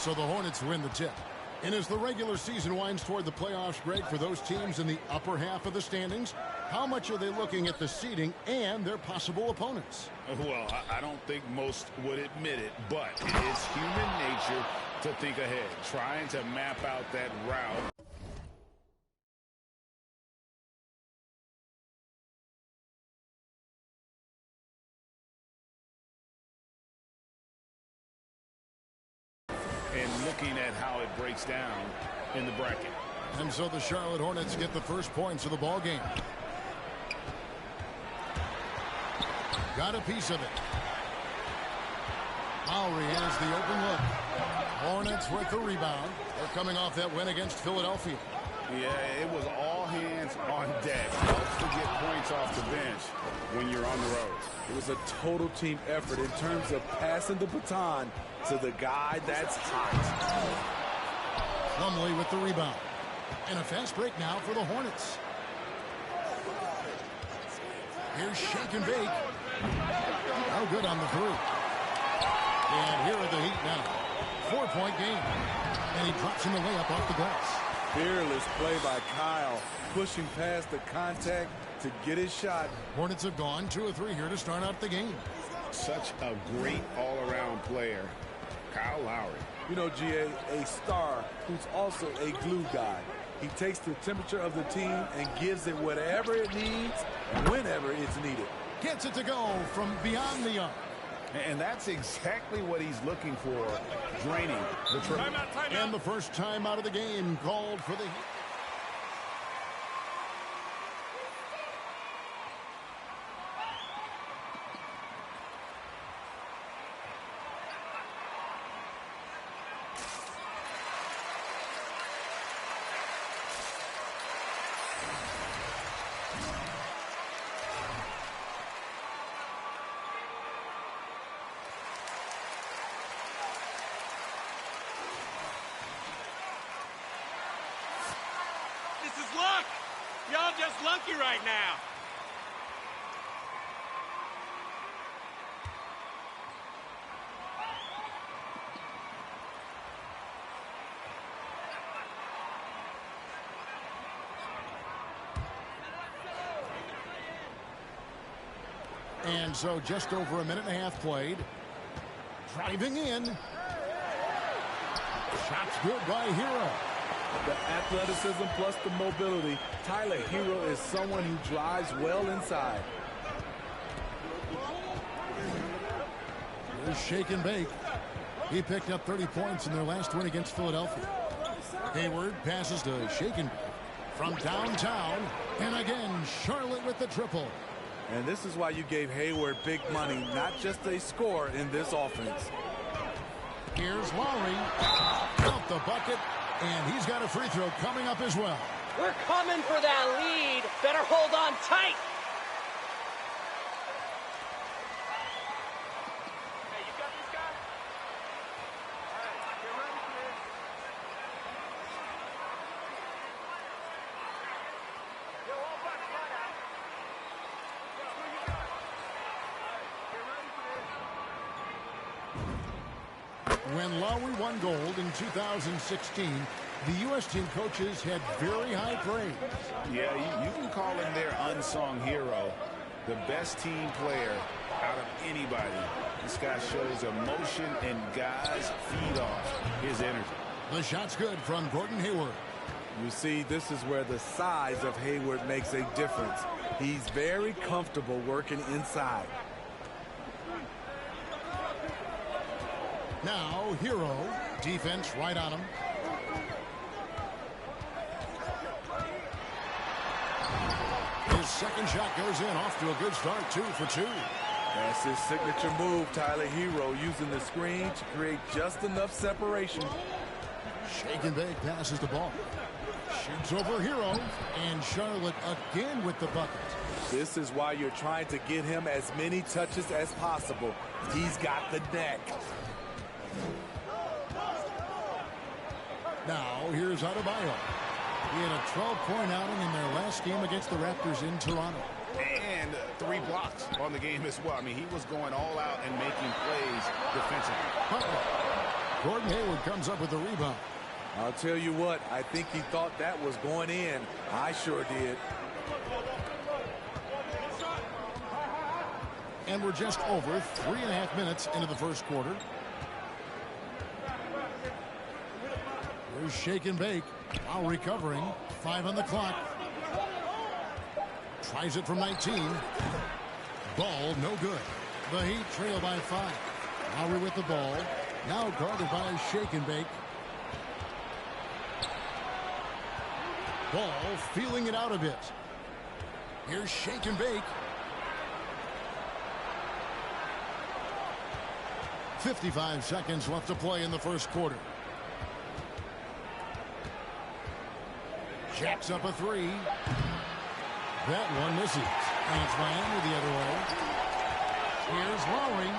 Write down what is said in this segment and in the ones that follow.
So the Hornets win the tip. And as the regular season winds toward the playoffs, Greg, for those teams in the upper half of the standings, how much are they looking at the seeding and their possible opponents? Well, I don't think most would admit it, but it's human nature to think ahead, trying to map out that route. And looking at how it breaks down in the bracket. And so the Charlotte Hornets get the first points of the ball game. Got a piece of it. Lowry has the open look. Hornets with the rebound. They're coming off that win against Philadelphia. Yeah, it was all hands on deck. Helps to get points off the bench when you're on the road. It was a total team effort in terms of passing the baton to the guy that's hot. Plumlee with the rebound. And a fast break now for the Hornets. Here's shake and bake. No good on the three. And here are the Heat now. 4-point game. And he drops in the layup off the glass. Fearless play by Kyle, pushing past the contact to get his shot. Hornets have gone 2 of 3 here to start out the game. Such a great all-around player, Kyle Lowry. You know, GA, a star who's also a glue guy. He takes the temperature of the team and gives it whatever it needs, whenever it's needed. Gets it to go from beyond the arc. And that's exactly what he's looking for, draining the triple. And the first time out of the game called for the Heat. This is luck. Y'all just lucky right now. And so just over a minute and a half played. Driving in. Shots good by Hero. The athleticism plus the mobility. Tyler Hero is someone who drives well inside. Here's shake and bake. He picked up 30 points in their last win against Philadelphia. Hayward passes to shake and bake from downtown. And again, Charlotte with the triple. And this is why you gave Hayward big money, not just a score in this offense. Here's Lowry. Out the bucket. And he's got a free throw coming up as well. We're coming for that lead. Better hold on tight. Hey, you got this guy? All right, get ready for this. Yo, all back, slide out. Yo, who you got? All right, get ready for this. When Lowry won gold in 2016, the U.S. team coaches had very high praise. Yeah, you can call him their unsung hero, the best team player out of anybody. This guy shows emotion, and guys feed off his energy. The shot's good from Gordon Hayward. You see, this is where the size of Hayward makes a difference. He's very comfortable working inside. Now, Hero. Defense right on him. His second shot goes in, off to a good start, 2 for 2. That's his signature move, Tyler Hero, using the screen to create just enough separation. Shake and bake passes the ball. Shoots over Hero, and Charlotte again with the bucket. This is why you're trying to get him as many touches as possible. He's got the neck. Now, here's Adebayo. He had a 12-point outing in their last game against the Raptors in Toronto. And 3 blocks on the game as well. I mean, he was going all out and making plays defensively. Butler. Gordon Hayward comes up with the rebound. I'll tell you what, I think he thought that was going in. I sure did. And we're just over 3.5 minutes into the first quarter. Here's shake and bake. While recovering. 5 on the clock. Tries it from 19. Ball no good. The Heat trail by 5. Lowry with the ball. Now guarded by shake and bake. Ball feeling it out a bit. Here's shake and bake. 55 seconds left to play in the first quarter. Jacks up a 3. That one misses. And it's Miami the other way. Here's Lowry.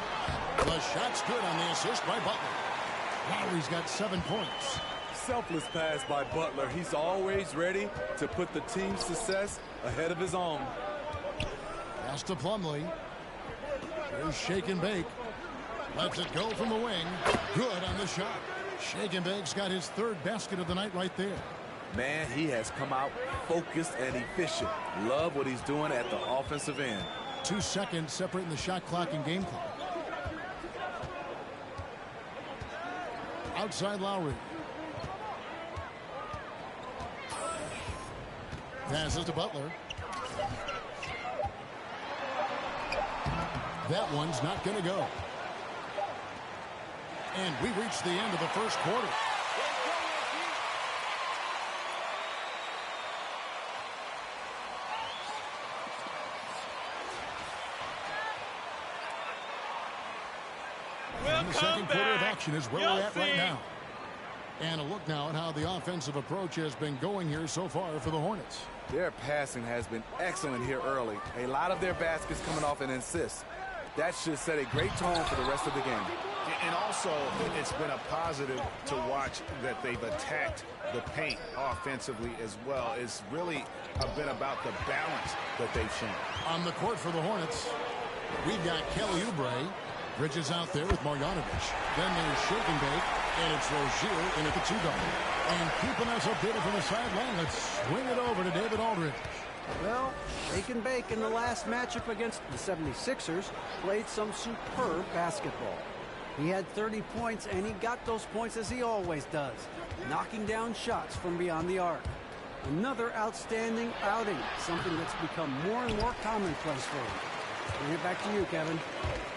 The shot's good on the assist by Butler. Lowry's got 7 points. Selfless pass by Butler. He's always ready to put the team's success ahead of his own. Pass to Plumlee. Here's shake and bake. Lets it go from the wing. Good on the shot. Shake and bake's got his 3rd basket of the night right there. Man, he has come out focused and efficient. Love what he's doing at the offensive end. 2 seconds separating the shot clock and game clock. Outside Lowry. Passes to Butler. That one's not going to go. And we reach the end of the first quarter. And the second quarter of action is where we're at right now. And a look now at how the offensive approach has been going here so far for the Hornets. Their passing has been excellent here early. A lot of their baskets coming off an assist. That should set a great tone for the rest of the game. And also, it's been a positive to watch that they've attacked the paint offensively as well. It's really been about the balance that they've shown. On the court for the Hornets, we've got Kelly Oubre. Bridges out there with Marjanovic. Then there's shake and bake, and it's Rozier in at the 2 guard. And keeping us updated from the sideline, let's swing it over to David Aldridge. Well, shake and bake in the last matchup against the 76ers played some superb basketball. He had 30 points, and he got those points as he always does, knocking down shots from beyond the arc. Another outstanding outing, something that's become more and more commonplace for him. Bring it back to you, Kevin.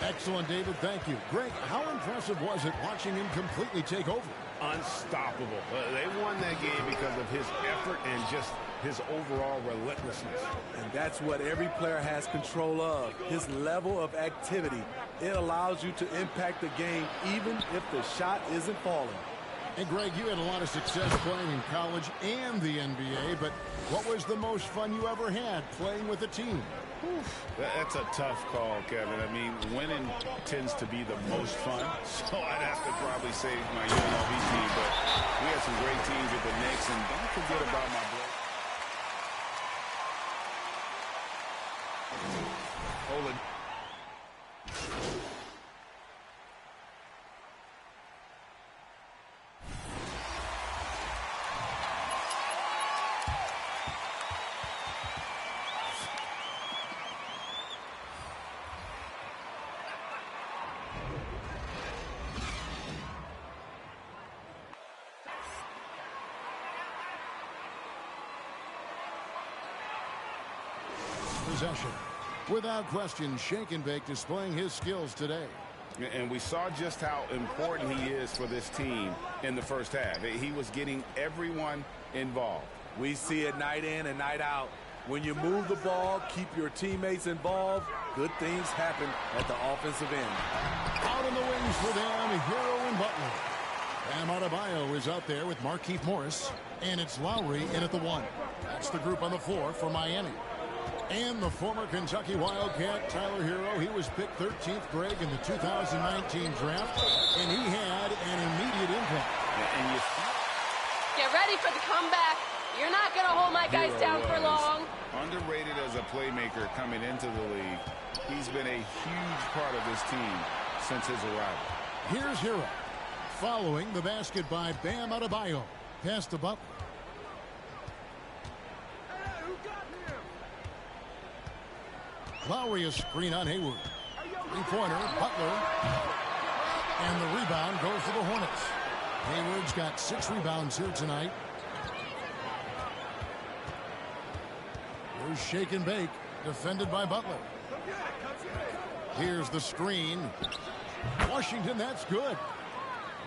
Excellent, David. Thank you. Greg, how impressive was it watching him completely take over? Unstoppable. They won that game because of his effort and just his overall relentlessness. And that's what every player has control of, his level of activity. It allows you to impact the game even if the shot isn't falling. And Greg, you had a lot of success playing in college and the NBA, but what was the most fun you ever had playing with a team? That's a tough call, Kevin. I mean, winning tends to be the most fun, so I'd have to probably say my UNLV team, but we had some great teams with the Knicks, and don't forget about my boy. Hold it. Possession. Without question, shake and bake displaying his skills today. And we saw just how important he is for this team in the first half. He was getting everyone involved. We see it night in and night out. When you move the ball, keep your teammates involved, good things happen at the offensive end. Out in the wings for them, Hero and Butler. Bam Adebayo is out there with Markieff Morris. And it's Lowry in at the 1. That's the group on the floor for Miami. And the former Kentucky Wildcat, Tyler Hero, he was picked 13th, Greg, in the 2019 draft, and he had an immediate impact. Get ready for the comeback. You're not going to hold my guys down for long. Underrated as a playmaker coming into the league. He's been a huge part of this team since his arrival. Here's Hero. Following the basket by Bam Adebayo. Pass to Butler. Lowry a screen on Hayward. Three-pointer, Butler. And the rebound goes to the Hornets. Hayward's got 6 rebounds here tonight. Here's shake and bake, defended by Butler. Here's the screen. Washington, that's good.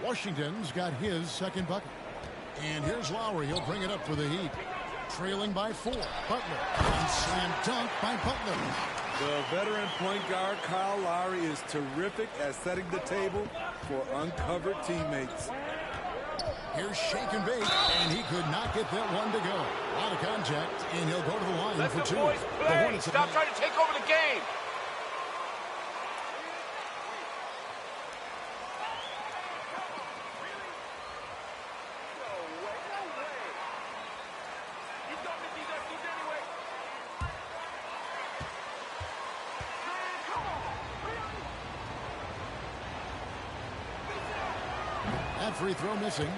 Washington's got his second bucket. And here's Lowry. He'll bring it up for the Heat. Trailing by 4. Butler. And slam dunk by Butler. The veteran point guard Kyle Lowry is terrific at setting the table for uncovered teammates. Here's shake and bake, and he could not get that one to go. Out of contact, and he'll go to the line for 2. The Hornets Stop trying to take over the game. That free throw missing.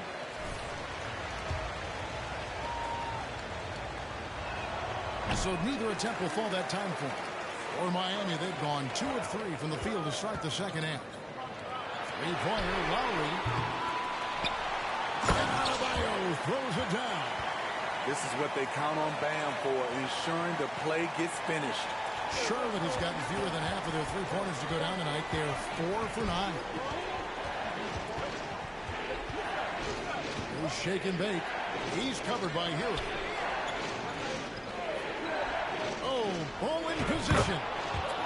So neither attempt will fall that time for them. For Miami, they've gone 2 of 3 from the field to start the second half. Three-pointer, Lowry. And Adebayo throws it down. This is what they count on Bam for, ensuring the play gets finished. Charlotte has gotten fewer than half of their three-pointers to go down tonight. They're 4 for 9. Here's shake and bake. He's covered by Hero. Oh, ball in position.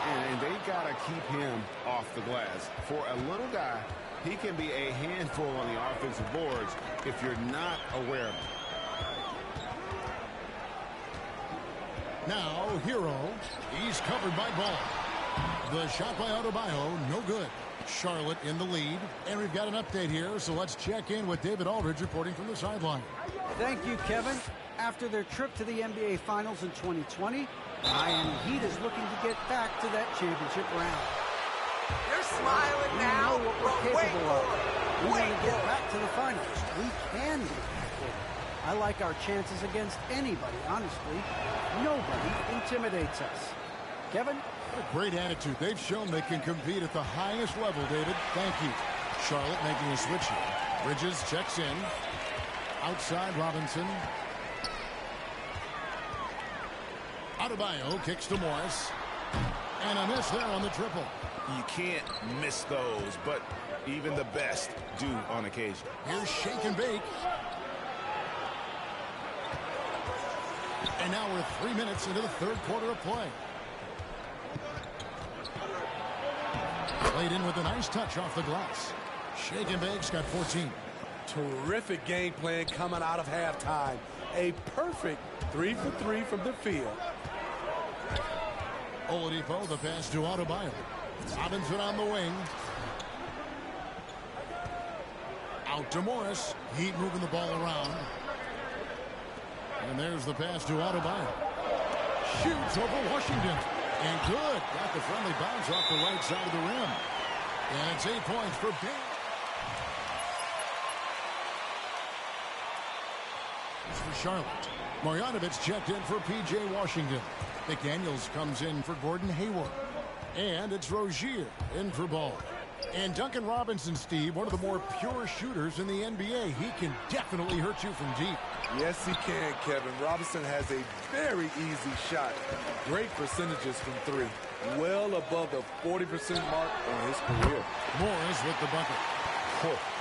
And they got to keep him off the glass. For a little guy, he can be a handful on the offensive boards if you're not aware of him. Now, Hero. He's covered by Ball. The shot by Adebayo, no good. Charlotte in the lead. And we've got an update here, so let's check in with David Aldridge reporting from the sideline. Thank you, Kevin. After their trip to the NBA Finals in 2020, Miami Heat is looking to get back to that championship round. You're smiling now. We know what we're capable of. We want to get back to the finals. We can get back there. I like our chances against anybody, honestly. Nobody intimidates us. Kevin? What a great attitude. They've shown they can compete at the highest level, David. Thank you. Charlotte making a switch here. Bridges checks in. Outside Robinson. Adebayo kicks to Morris. And a miss there on the triple. You can't miss those, but even the best do on occasion. Here's shake and bake. And now we're 3 minutes into the third quarter of play. Played in with a nice touch off the glass. Shake and bake's got 14. Terrific game plan coming out of halftime. A perfect 3 for 3 from the field. Oladipo, the pass to Adebayo. Robinson on the wing. Out to Morris. Heat moving the ball around. And there's the pass to Adebayo. Shoots over Washington. And good. Got the friendly bounce off the right side of the rim. And it's 8 points for Bam. For Charlotte. Marjanovic checked in for P.J. Washington. McDaniels comes in for Gordon Hayward. And it's Rozier in for Ball. And Duncan Robinson, Steve, one of the more pure shooters in the NBA. He can definitely hurt you from deep. Yes, he can, Kevin. Robinson has a very easy shot. Great percentages from 3. Well above the 40% mark on his career. Morris with the bucket.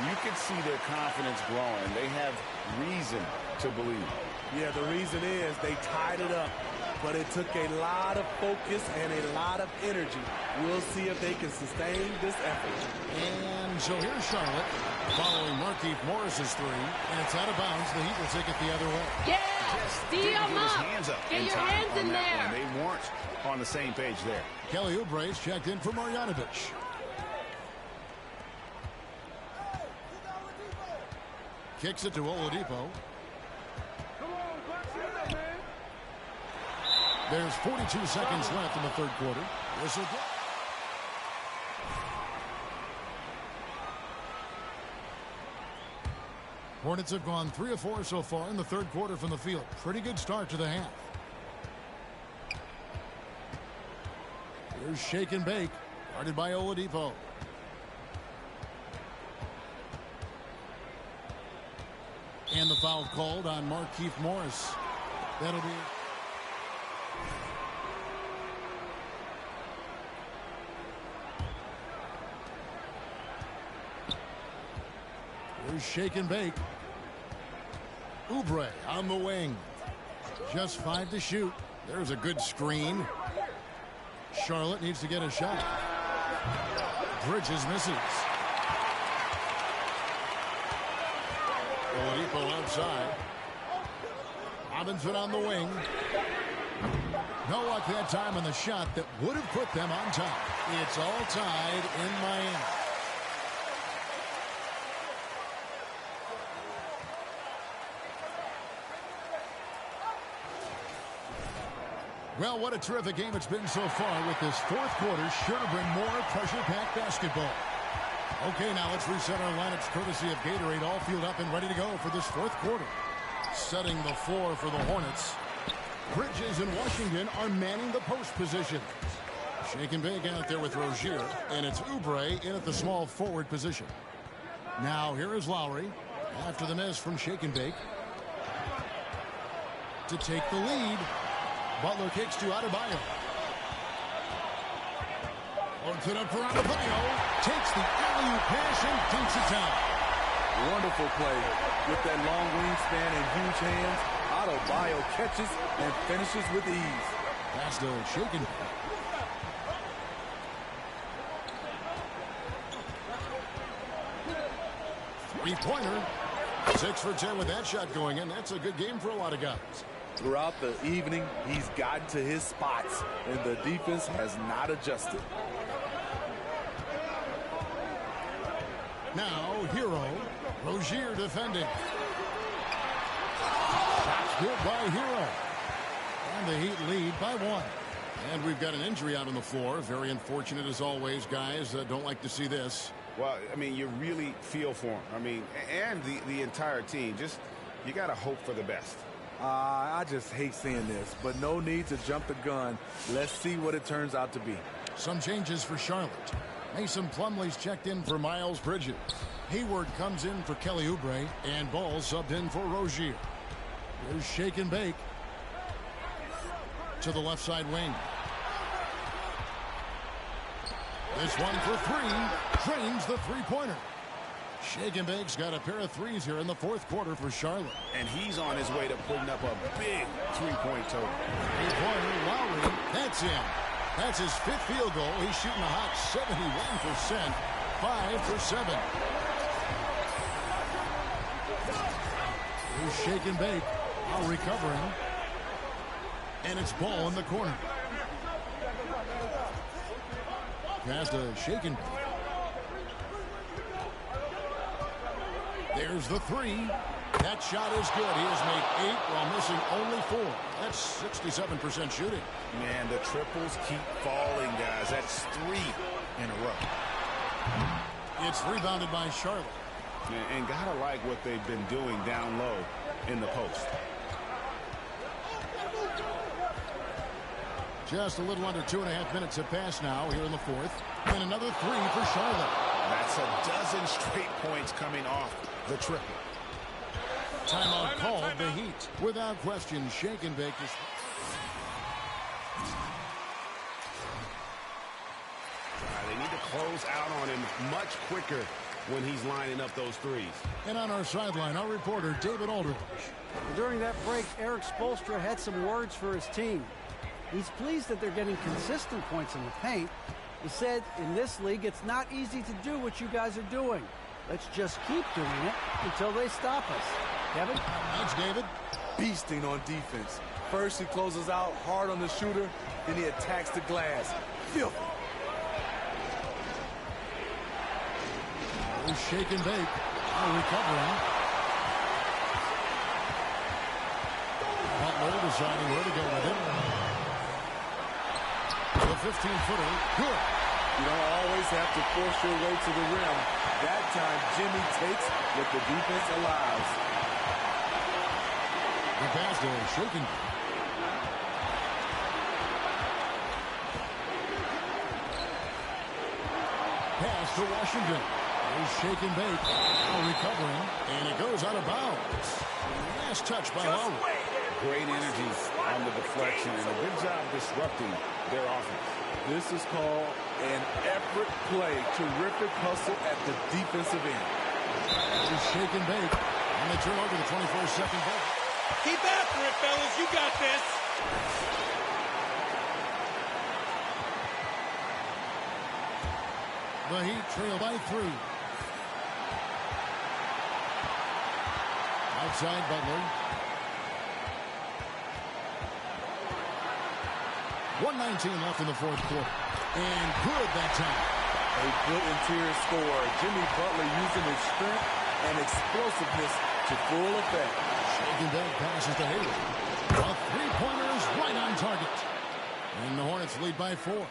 You can see their confidence growing. They have reason to believe. Yeah, the reason is they tied it up. But it took a lot of focus and a lot of energy. We'll see if they can sustain this effort. And so here's Charlotte following Markieff Morris's 3. And it's out of bounds. The Heat will take it the other way. Yeah! Didn't Steal get him his up! hands up Get in your time hands on in that there! one. They weren't on the same page there. Kelly Oubre's checked in for Marjanovic. Kicks it to Oladipo. There's 42 seconds left in the third quarter. Whistle. Hornets have gone 3 of 4 so far in the third quarter from the field. Pretty good start to the half. Here's shake and bake, guarded by Oladipo. And the foul called on Markieff Morris. That'll be... Here's shake and bake. Oubre on the wing. Just 5 to shoot. There's a good screen. Charlotte needs to get a shot. Bridges misses. Oladipo outside. Robinson on the wing. No luck that time on the shot that would have put them on top. It's all tied in Miami. Well, what a terrific game it's been so far, with this fourth quarter sure to bring more pressure-packed basketball. Okay, now let's reset our lineups courtesy of Gatorade, all fueled up and ready to go for this fourth quarter. Setting the floor for the Hornets. Bridges and Washington are manning the post position. Shake and bake out there with Rozier, and it's Oubre in at the small forward position. Now here is Lowry after the miss from shake and bake to take the lead. Butler kicks to Adebayo. Loads it up for Adebayo. Takes the alley-oop pass and dunks it down. Wonderful play. With that long wingspan and huge hands, Adebayo catches and finishes with ease. Pass to shaken. Three-pointer. 6 for 10 with that shot going in. That's a good game for a lot of guys. Throughout the evening, he's gotten to his spots, and the defense has not adjusted. Now, Hero. Rozier defending. Shots good by Hero. And the Heat lead by 1. And we've got an injury out on the floor. Very unfortunate as always, guys. Don't like to see this. Well, I mean, you really feel for him. I mean, and the entire team. Just, you got to hope for the best. I just hate seeing this, but no need to jump the gun. Let's see what it turns out to be. Some changes for Charlotte. Mason Plumlee's checked in for Miles Bridges. Hayward comes in for Kelly Oubre, and Ball subbed in for Rozier. Here's shake and bake to the left side wing. This one for 3. Drains the three-pointer. Shake and bake's got a pair of threes here in the fourth quarter for Charlotte. And he's on his way to putting up a big three-point total. Three-pointer, Lowry. That's in. That's his 5th field goal. He's shooting a hot 71%. 5 for 7. Here's shake and bake. Now recovering. And it's Ball in the corner. Pass to shake and bake. There's the 3. That shot is good. He has made 8 while missing only 4. That's 67% shooting. Man, the triples keep falling, guys. That's 3 in a row. It's rebounded by Charlotte. And gotta like what they've been doing down low in the post. Just a little under 2.5 minutes have passed now here in the fourth. And another 3 for Charlotte. That's a dozen straight points coming off the triple. Timeout called the Heat. Without question, shake and bake is... They need to close out on him much quicker when he's lining up those threes. And on our sideline, our reporter, David Aldridge. During that break, Eric Spoelstra had some words for his team. He's pleased that they're getting consistent points in the paint. He said, in this league, it's not easy to do what you guys are doing. Let's just keep doing it until they stop us. Kevin? Thanks, David. Beasting on defense. First, he closes out hard on the shooter, then he attacks the glass. Filthy. There's shake and bake. Now recovering. Butler deciding where to go with it. The 15-footer, good. You don't always have to force your way to the rim. That time, Jimmy takes what the defense allows. The pass to Shaken. Pass to Washington. There's Shaken Bake. Now recovering. And it goes out of bounds. Last touch by Lowry. Great energy on the deflection and a good job disrupting their offense. This is called an effort play. Terrific hustle at the defensive end. There's Shaken Bake. And they turn over the 21st-second ball. Keep after it, fellas. You got this. The Heat trail by 3. Outside Butler. 1:19 left in the fourth quarter. And good that time. A good interior score. Jimmy Butler using his strength and explosiveness to full effect. Shaken Bake passes to Hayward. A three-pointer is right on target. And the Hornets lead by 4.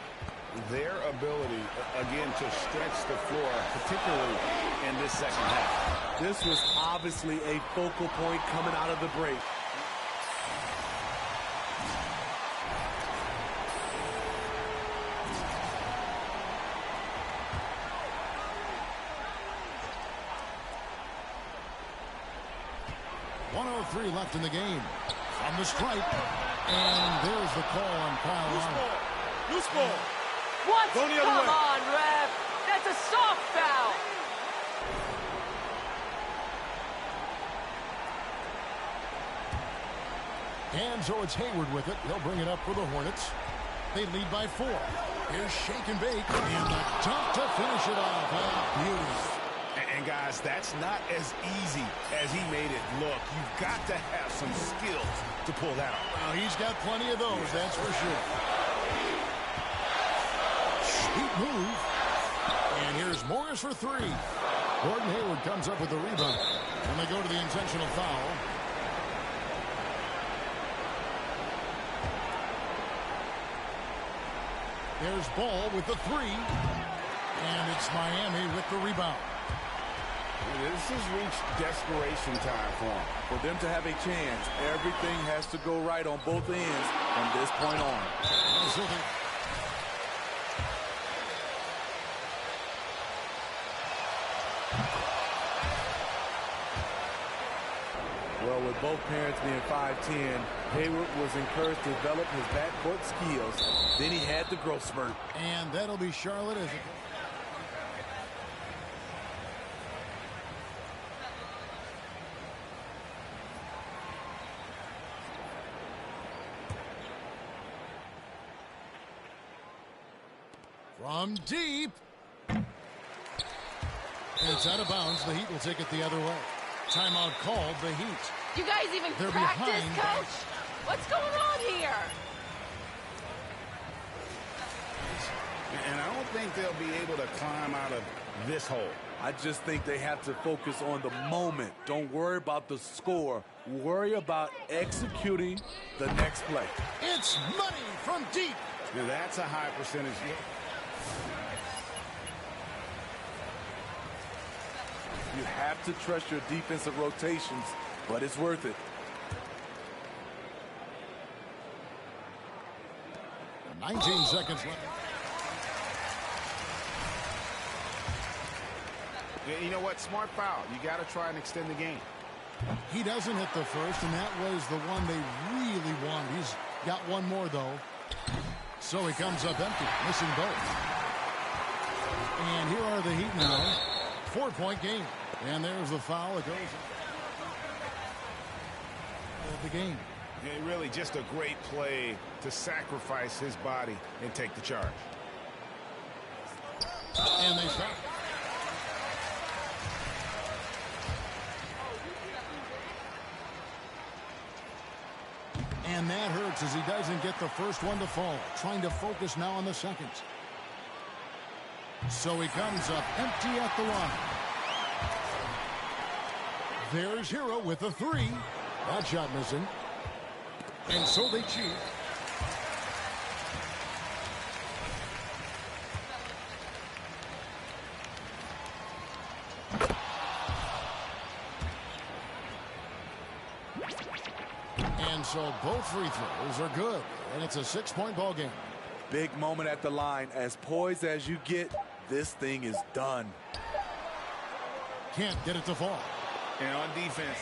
Their ability, again, to stretch the floor, particularly in this second half. This was obviously a focal point coming out of the break. .103 left in the game. From the stripe. And there's the call on Kyle Lowry. Loose ball. What? Go the other Come way. on, ref. That's a soft foul. And so it's Hayward with it. He'll bring it up for the Hornets. They lead by 4. Here's Shaken Bake. And the dunk to finish it off. Ah, beauty. And guys, that's not as easy as he made it look. You've got to have some skills to pull that off. Well, he's got plenty of those, that's for sure. Sweet move. And here's Morris for 3. Gordon Hayward comes up with the rebound. And they go to the intentional foul. There's Ball with the 3. And it's Miami with the rebound. This has reached desperation time for them. For them to have a chance, everything has to go right on both ends from this point on. Well, with both parents being 5'10", Hayward was encouraged to develop his backcourt skills. Then he had the growth spurt. And that'll be Charlotte as it. From deep. And it's out of bounds. The Heat will take it the other way. Timeout called, the Heat. You guys even They're practice, behind. Coach? What's going on here? And I don't think they'll be able to climb out of this hole. I just think they have to focus on the moment. Don't worry about the score. Worry about executing the next play. It's money from deep. Now, that's a high percentage. You have to trust your defensive rotations, but it's worth it. And 19 seconds left. You know what? Smart foul. You got to try and extend the game. He doesn't hit the first, and that was the one they really wanted. He's got one more, though. So he comes up empty, missing both. And here are the Heat now. 4-point game. And there's the foul. It goes of the game. Yeah, really just a great play to sacrifice his body and take the charge. And they stop. And that hurts as he doesn't get the first one to fall. Trying to focus now on the second. So he comes up empty at the line. There's Hero with a 3. That shot missing. And so they cheat. And so both free throws are good, and it's a 6-point ball game. Big moment at the line. As poised as you get, this thing is done. Can't get it to fall. And on defense,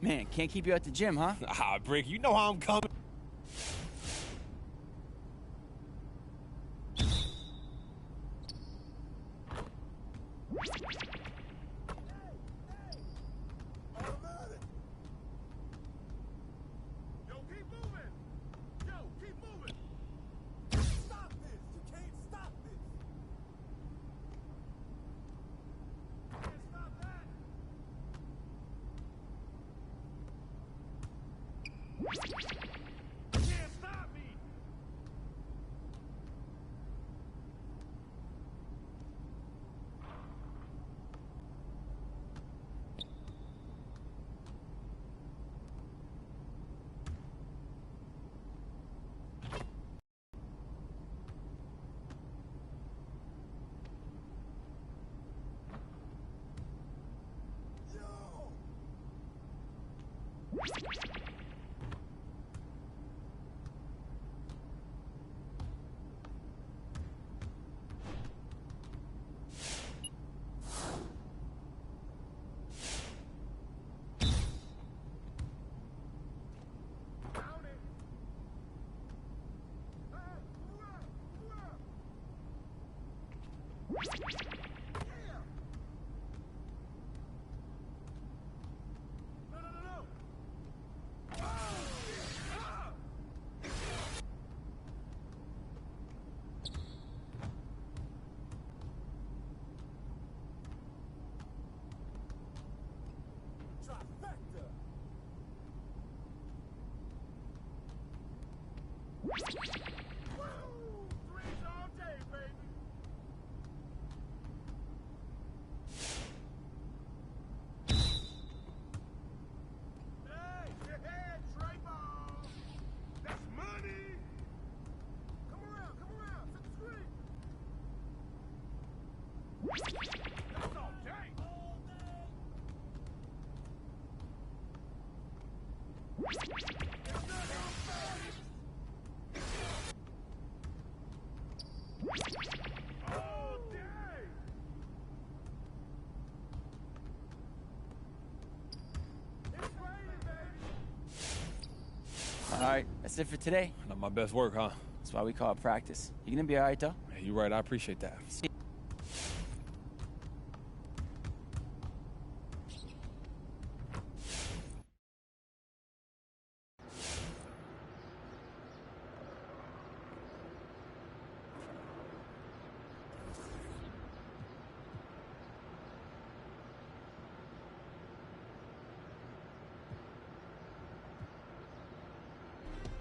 Man, can't keep you at the gym, huh? Ah, Brick, you know how I'm coming. All right, that's it for today. Not my best work, huh? That's why we call it practice. You gonna be all right, though? Hey, you're right. I appreciate that.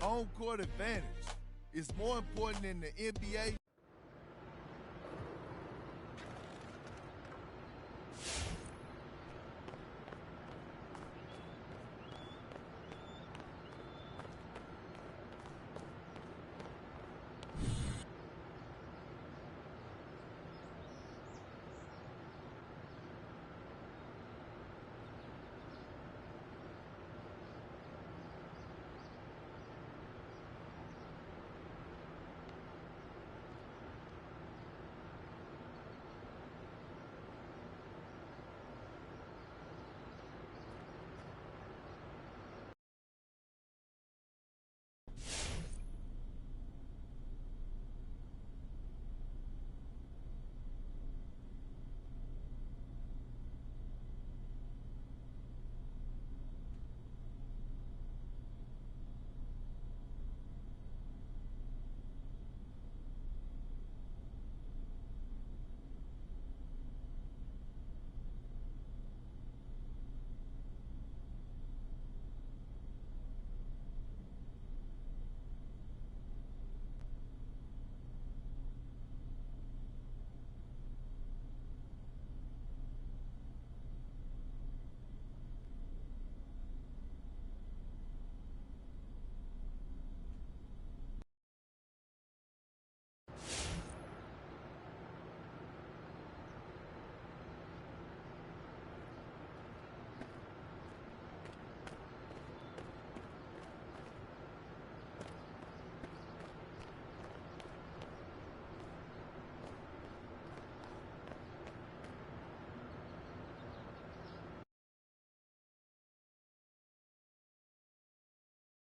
Home court advantage is more important in the NBA